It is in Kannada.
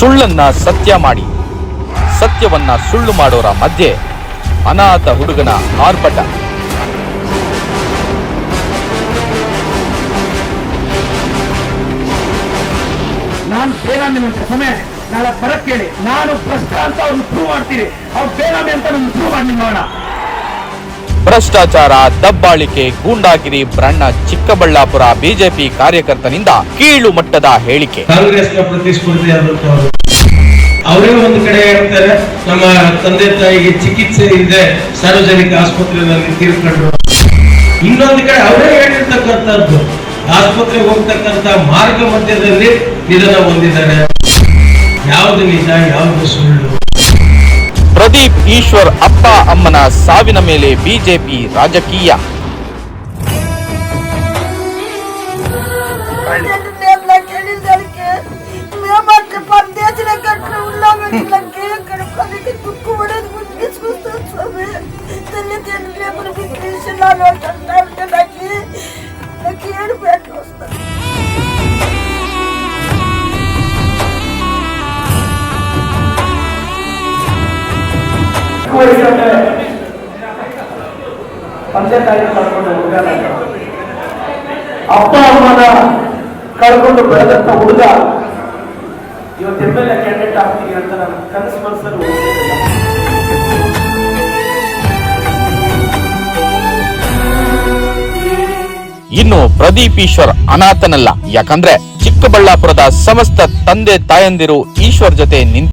ಸುಳ್ಳನ್ನ ಸತ್ಯ ಮಾಡಿ ಸತ್ಯವನ್ನ ಸುಳ್ಳು ಮಾಡೋರ ಮಧ್ಯೆ ಅನಾಥ ಹುಡುಗನ ಆರ್ಭಟ. ನಾನು ಬೇನಾಮಿ ಅಂತ ಸಮಯ ನಾಳೆ ಬರಕ್ ಕೇಳಿ, ನಾನು ಭ್ರಷ್ಟ ಅಂತ ಅವ್ರನ್ನ ಪ್ರೂವ್ ಮಾಡ್ತೀರಿ, ಅವ್ರು ಬೇನಾಮಿ ಅಂತ ನನ್ನ ಪ್ರೂವ್ ಮಾಡಿ ನೋಡೋಣ. ಭ್ರಷ್ಟಾಚಾರ, ದಬ್ಬಾಳಿಕೆ, ಗೂಂಡಾಗಿರಿ ಬ್ರಣ್ಣ ಚಿಕ್ಕಬಳ್ಳಾಪುರ ಬಿಜೆಪಿ ಕಾರ್ಯಕರ್ತನಿಂದ ಕೀಳು ಮಟ್ಟದ ಹೇಳಿಕೆ. ಕಾಂಗ್ರೆಸ್ನ ಪ್ರತಿಸ್ಪರ್ಧಿಯಾದಂತವರು ಅವರೇ ಒಂದು ಕಡೆ ಹೇಳ್ತಾರೆ, ನಮ್ಮ ತಂದೆ ತಾಯಿಗೆ ಚಿಕಿತ್ಸೆ ಇದೆ ಸಾರ್ವಜನಿಕ ಆಸ್ಪತ್ರೆಯಲ್ಲಿ ತೀರ್ಕೊಂಡು. ಇನ್ನೊಂದು ಕಡೆ ಅವರೇ ಹೇಳಿರ್ತಕ್ಕಂಥದ್ದು ಆಸ್ಪತ್ರೆಗೆ ಹೋಗ್ತಕ್ಕಂಥ ಮಾರ್ಗ ಮಧ್ಯದಲ್ಲಿ ನಿಧನ ಹೊಂದಿದ್ದಾರೆ. ಯಾವುದು ನಿಜ, ಯಾವುದು ಸುಳ್ಳು? ಪ್ರದೀಪ್ ಈಶ್ವರ್ ಅಪ್ಪ ಅಮ್ಮನ ಸಾವಿನ ಮೇಲೆ ಬಿಜೆಪಿ ರಾಜಕೀಯ. ತಂದೆ ತಾಯಿ ಕಳ್ಕೊಂಡು ಹುಡುಗ, ಅಪ್ಪ ಅಮ್ಮನ ಕಳ್ಕೊಂಡು ಬೆಳೆದಂತ ಹುಡುಗ ಇವತ್ತು MLA ಕ್ಯಾಂಡಿಡೇಟ್ ಆಗ್ತೀನಿ ಅಂತ ನಾನು ಕನಸು ಮನಸ್ಸಲ್ಲಿ ಇನ್ನು ಪ್ರದೀಪ್ ಈಶ್ವರ್ ಅನಾಥನಲ್ಲ. ಯಾಕಂದ್ರೆ ಚಿಕ್ಕಬಳ್ಳಾಪುರದ ಸಮಸ್ತ ತಂದೆ ತಾಯಂದಿರು ಈಶ್ವರ್ ಜೊತೆ ನಿಂತಿದ್ದಾರೆ.